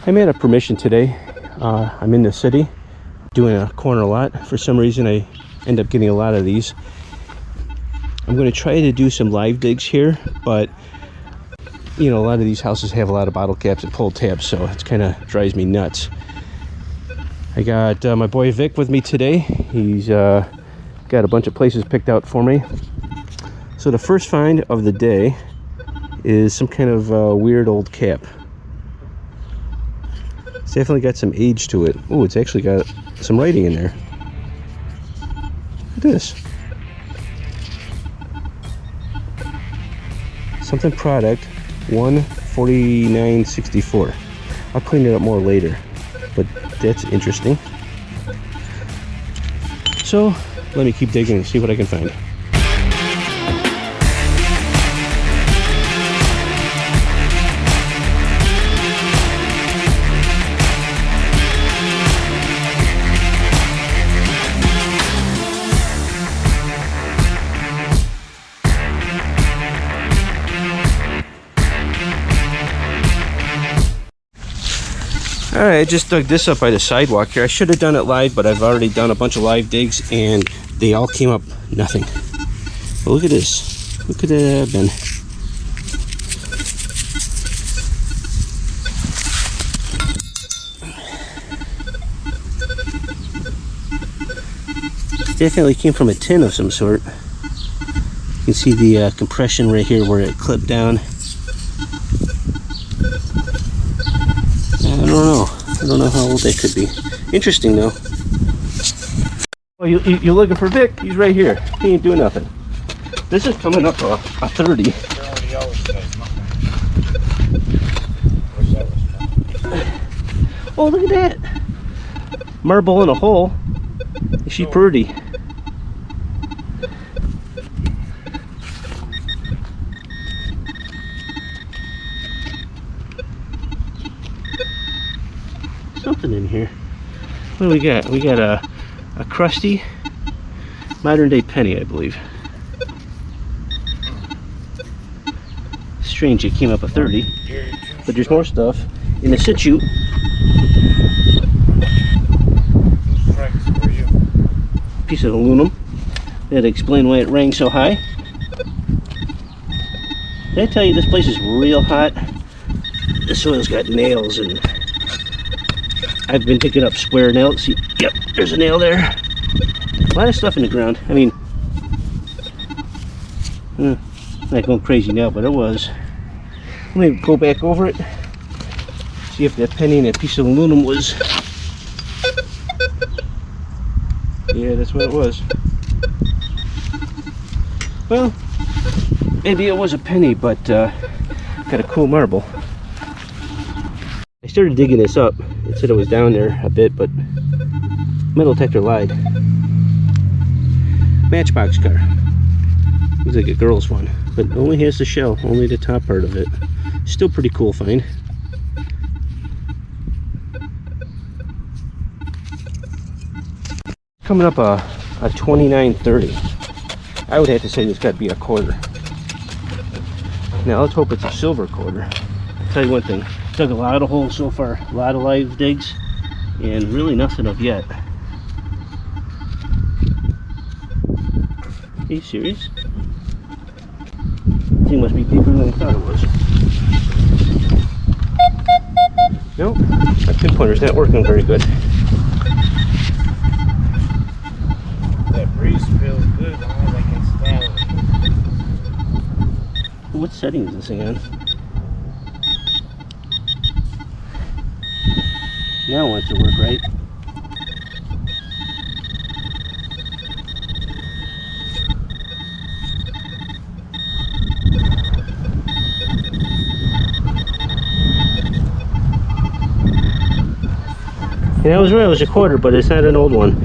I'm at a permission today. I'm in the city doing a corner lot. For some reason I end up getting a lot of these. I'm going to try to do some live digs here, but you know, a lot of these houses have a lot of bottle caps and pull tabs, so it kind of drives me nuts. I got my boy Vic with me today. He's got a bunch of places picked out for me. So the first find of the day is some kind of weird old cap. It's definitely got some age to it. Oh, it's actually got some writing in there. Look at this. Something product 149.64. I'll clean it up more later, but that's interesting. So let me keep digging and see what I can find. Alright, I just dug this up by the sidewalk here. I should have done it live, but I've already done a bunch of live digs and they all came up nothing. But look at this. What could that have been? Definitely came from a tin of some sort. You can see the compression right here where it clipped down. I don't know how old that could be. Interesting though. Well, you're looking for Vic? He's right here. He ain't doing nothing. This is coming up a 30. Oh, look at that. Marble in a hole. Is she pretty? Something in here. What do we got? We got a crusty modern day penny, I believe. Strange it came up a 30, but there's more stuff in the situ. Piece of aluminum. That'd explain why it rang so high. Did I tell you this place is real hot? The soil's got nails, and I've been picking up square nails. See, yep, there's a nail there. A lot of stuff in the ground. I mean, not going crazy now, but it was. Let me go back over it. See if that penny and that piece of aluminum was. Yeah, that's what it was. Well, maybe it was a penny, but got a cool marble. I started digging this up. It said it was down there a bit, but metal detector lied. Matchbox car. Looks like a girl's one, but only has the shell, only the top part of it. Still pretty cool find. Coming up a 29.30. I would have to say this got to be a quarter. Now let's hope it's a silver quarter. I'll tell you one thing. Dug a lot of holes so far, a lot of live digs, and really nothing of yet. Are you serious? This thing must be deeper than I thought it was. Nope, my pinpointer's not working very good. That breeze feels good. I can stand it. What setting is this thing on? Now I want it to work right. And I was right, it was a quarter, but it's not an old one.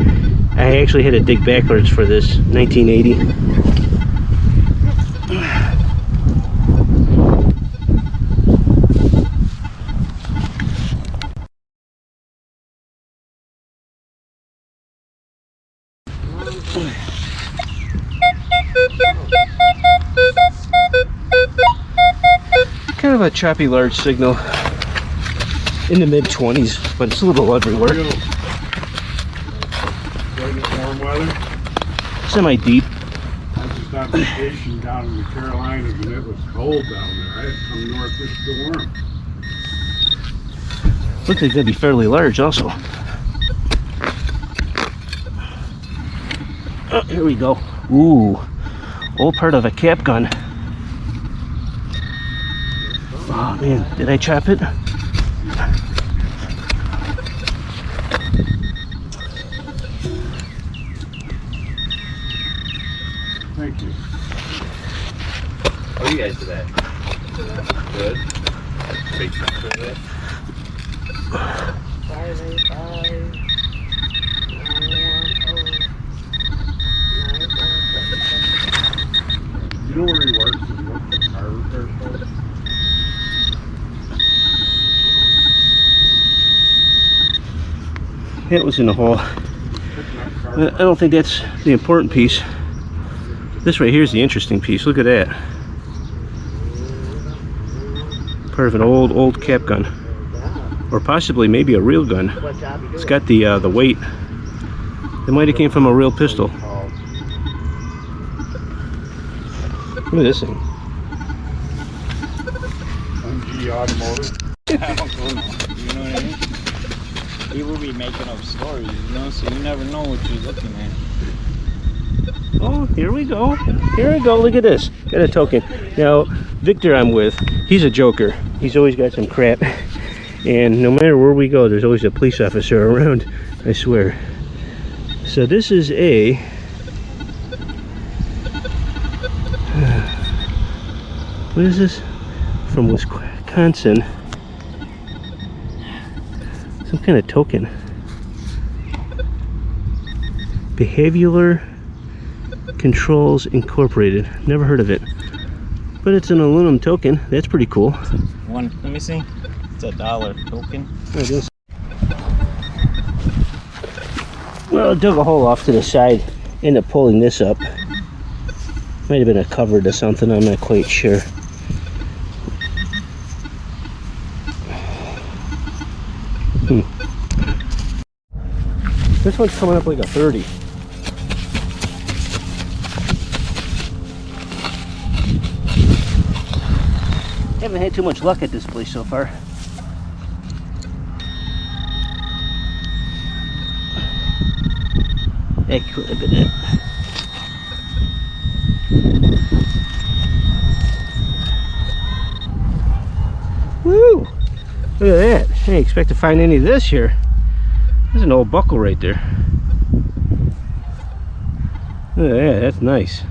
I actually had to dig backwards for this, 1980. Kind of a choppy large signal. in the mid-20s, but it's a little everywhere. Warm weather. Semi-deep. I was just on vacation down in the Carolinas and it was cold down there. I had to come north just to warm. Looks like they'd be fairly large also. Oh, here we go. Ooh, old part of a cap gun. Oh man, did I chop it? Thank you. How are you guys today? Good. Big chunk of it. 585. You know where he works? Does he work for a car repair store? It was in the hole. I don't think that's the important piece. This right here is the interesting piece. Look at that. Part of an old cap gun, or possibly maybe a real gun. It's got the weight. It might have came from a real pistol. Look at this thing. MG Automotive. I don't know. You know what I mean? People be making up stories, you know, so you never know what you're looking at. Oh, here we go. Here we go. Look at this. Got a token. Now, Victor I'm with, he's a joker. He's always got some crap. And no matter where we go, there's always a police officer around, I swear. So this is a... What is this? From Wisconsin. Some kind of token. Behavioral Controls Incorporated. Never heard of it. But it's an aluminum token. That's pretty cool. One, let me see. It's $1 token. I guess. Well, I dug a hole off to the side. Ended up pulling this up. Might have been a cover to something. I'm not quite sure. This one's coming up like a 30. Haven't had too much luck at this place so far. That could have been it. Woo! Look at that. I didn't expect to find any of this here. There's an old buckle right there. Look at that, that's nice.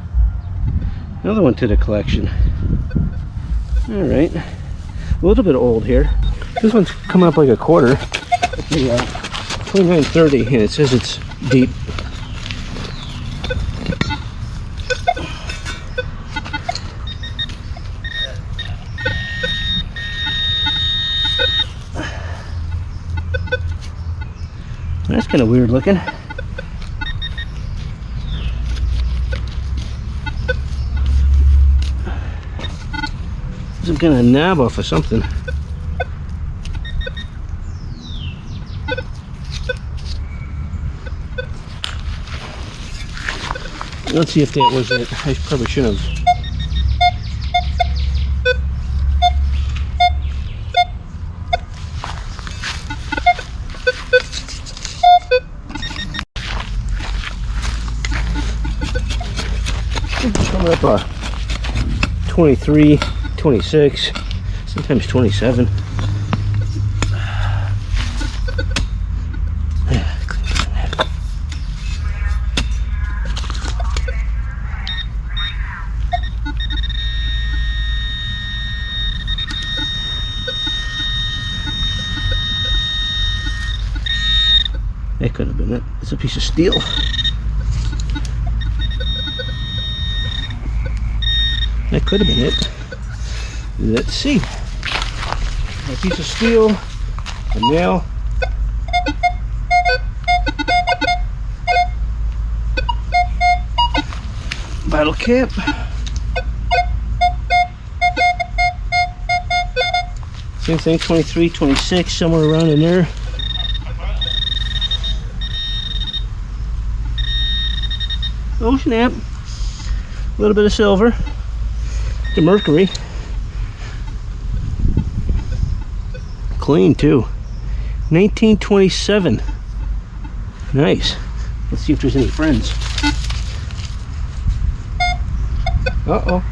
Another one to the collection. Alright. A little bit old here. This one's coming up like a quarter. The 2930, and it says it's deep. That's kind of weird looking. Some kind of knob off of something. Let's see if that was it. I probably shouldn't have. Coming up 23, 26, sometimes 27. That could have been it. It's a piece of steel. That could have been it. Let's see. A piece of steel, a nail. Bottle cap. Same thing, 23, 26, somewhere around in there. Oh snap. A little bit of silver. The mercury. Clean too. 1927. Nice. Let's see if there's any friends. Uh-oh.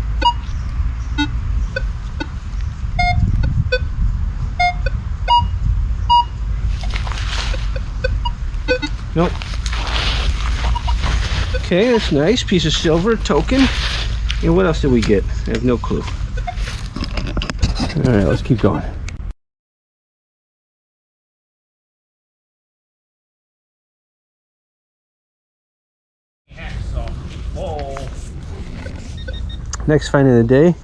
Nope. Okay, that's nice. Piece of silver, token. And what else did we get? I have no clue. Alright, let's keep going. Next find of the day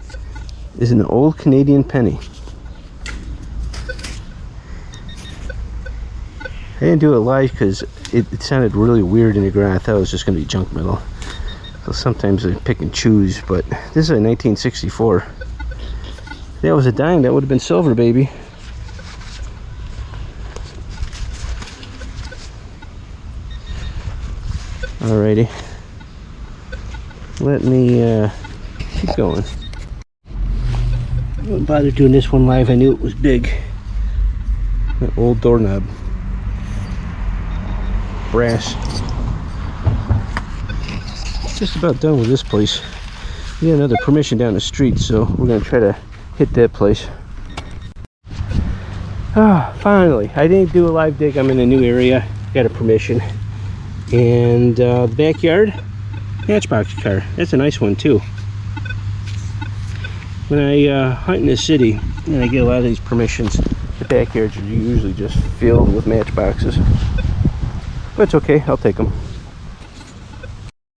is an old Canadian penny. I didn't do it live because it sounded really weird in the ground. I thought it was just going to be junk metal. So sometimes I pick and choose, but this is a 1964. If that was a dime, that would have been silver, baby. Alrighty. Let me keep going. I wouldn't bother doing this one live. I knew it was big. An old doorknob. Brass. Just about done with this place. We got another permission down the street, so we're gonna try to hit that place. Ah, finally. I didn't do a live dig. I'm in a new area. Got a permission. And the backyard matchbox car. That's a nice one too. When I hunt in the city and I get a lot of these permissions, the backyards are usually just filled with matchboxes. But it's okay, I'll take them.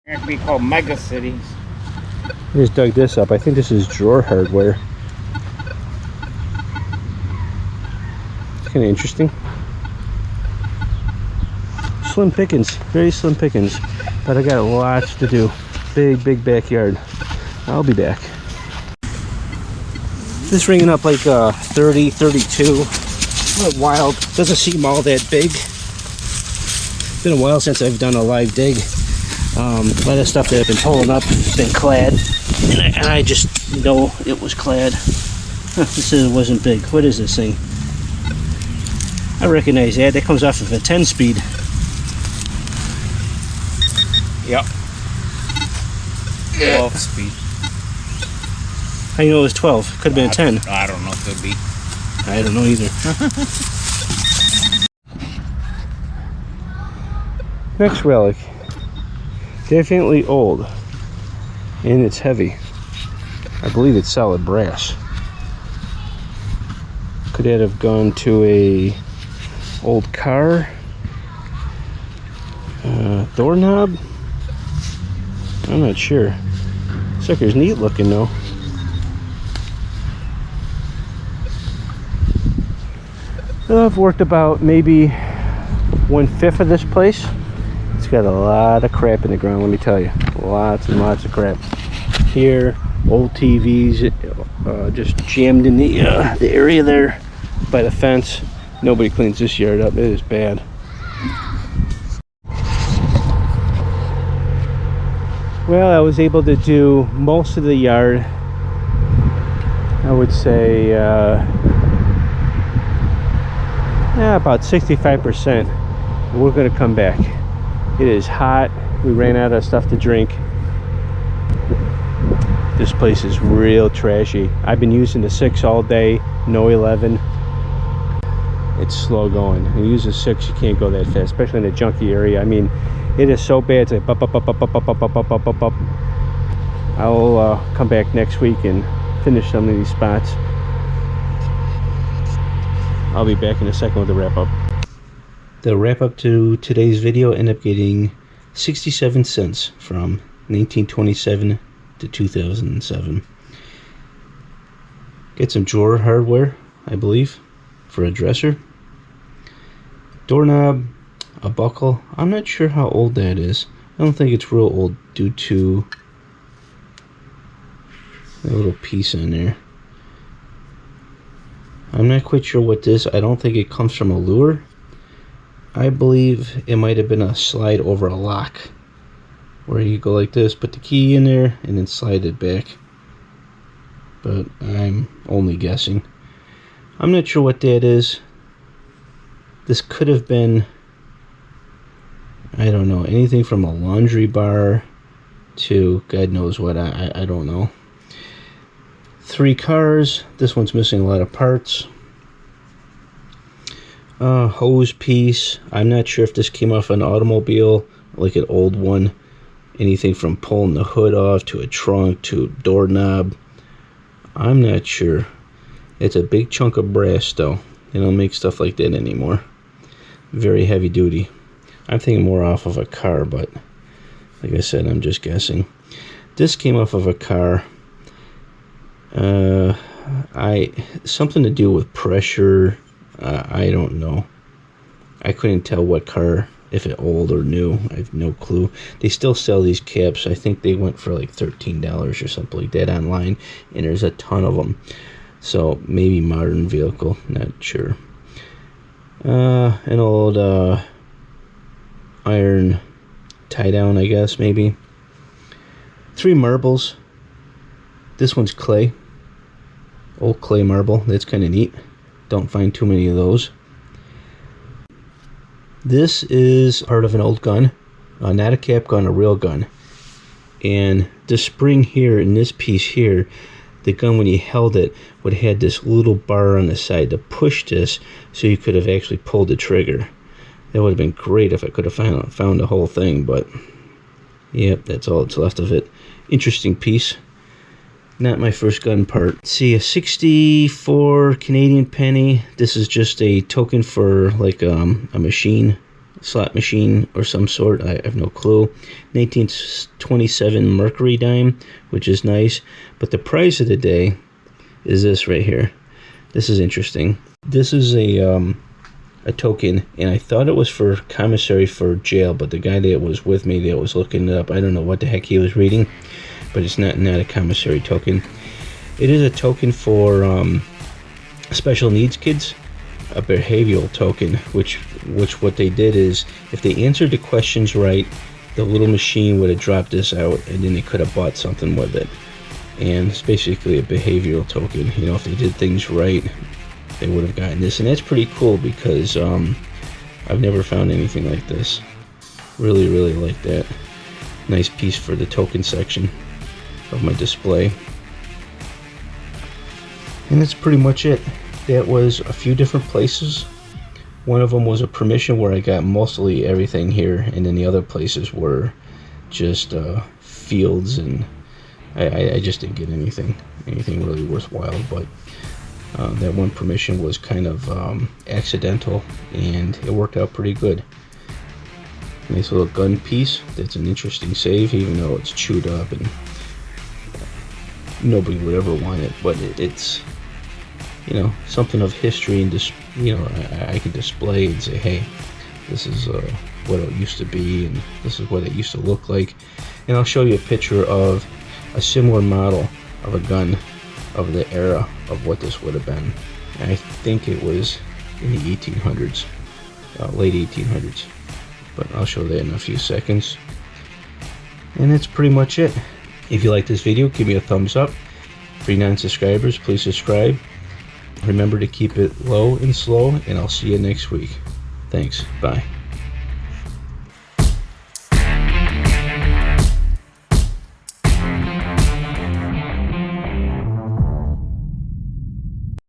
They're gonna be called mega cities. I just dug this up. I think this is drawer hardware. It's kind of interesting. Slim pickings, very slim pickings. But I got lots to do. Big backyard. I'll be back. This is ringing up like 30, 32. What wild. Doesn't seem all that big. It's been a while since I've done a live dig. A lot of stuff that I've been pulling up has been clad. And I just know it was clad. This says it wasn't big. What is this thing? I recognize that. That comes off of a 10-speed. Yep. 12 speed. How you know it was 12? Could have been a 10. I don't know, could be. I don't know either. Next relic. Definitely old. And it's heavy. I believe it's solid brass. Could that have gone to a old car? Doorknob? I'm not sure. Sucker's neat looking though. I've worked about maybe 1/5 of this place. It's got a lot of crap in the ground, let me tell you. Lots and lots of crap. Here, old TVs just jammed in the area there by the fence. Nobody cleans this yard up. It is bad. Well, I was able to do most of the yard. I would say about 65%. We're going to come back. It is hot. We ran out of stuff to drink. This place is real trashy. I've been using the 6 all day, no 11. It's slow going. When you use a 6, you can't go that fast, especially in a junky area. I mean, it is so bad. It's like up. I'll come back next week and finish some of these spots. I'll be back in a second with the wrap up. The wrap up to today's video ended up getting 67 cents from 1927 to 2007. Get some drawer hardware, I believe, for a dresser. Doorknob, a buckle. I'm not sure how old that is. I don't think it's real old due to a little piece in there. I'm not quite sure what this, I don't think it comes from a lure. I believe it might have been a slide over a lock, where you go like this, put the key in there, and then slide it back. But I'm only guessing. I'm not sure what that is. This could have been, I don't know, anything from a laundry bar to God knows what, I don't know. 3 cars. This one's missing a lot of parts. Hose piece. I'm not sure if this came off an automobile, like an old one. Anything from pulling the hood off to a trunk to a doorknob. I'm not sure. It's a big chunk of brass though. They don't make stuff like that anymore. Very heavy duty. I'm thinking more off of a car, but like I said, I'm just guessing. This came off of a car. Something to do with pressure. I don't know. I couldn't tell what car, if it old or new. I have no clue. They still sell these caps. I think they went for like $13 or something like that online, and there's a ton of them. So maybe modern vehicle, not sure. An old iron tie down, I guess, maybe. 3 marbles. This one's clay. Old clay marble. That's kind of neat. Don't find too many of those. This is part of an old gun. Not a cap gun, a real gun. And the spring here in this piece here, the gun when you held it would have had this little bar on the side to push this so you could have actually pulled the trigger. That would have been great if I could have found the whole thing, but yep, that's all that's left of it. Interesting piece. Not my first gun part. See, a 64 Canadian penny. This is just a token for like a machine, slot machine or some sort. I have no clue. 1927 Mercury dime, which is nice. But the price of the day is this right here. This is interesting. This is a token, and I thought it was for commissary for jail, but the guy that was with me that was looking it up, I don't know what the heck he was reading. But it's not a commissary token. It is a token for special needs kids, a behavioral token, which what they did is if they answered the questions right, the little machine would have dropped this out, and then they could have bought something with it. And it's basically a behavioral token. You know, if they did things right, they would have gotten this, and that's pretty cool because I've never found anything like this. Really, really like that. Nice piece for the token section of my display. And that's pretty much it. That was a few different places. One of them was a permission where I got mostly everything here, and then the other places were just fields, and I just didn't get anything really worthwhile. But that one permission was kind of accidental, and it worked out pretty good. Nice little gun piece. That's an interesting save, even though it's chewed up and nobody would ever want it, but it's, you know, something of history, and just, you know, I can display and say, hey, this is what it used to be, and this is what it used to look like. And I'll show you a picture of a similar model of a gun of the era of what this would have been. And I think it was in the 1800s, late 1800s, but I'll show that in a few seconds. And that's pretty much it. If you like this video, give me a thumbs up. For you non-subscribers, please subscribe. Remember to keep it low and slow, and I'll see you next week. Thanks. Bye.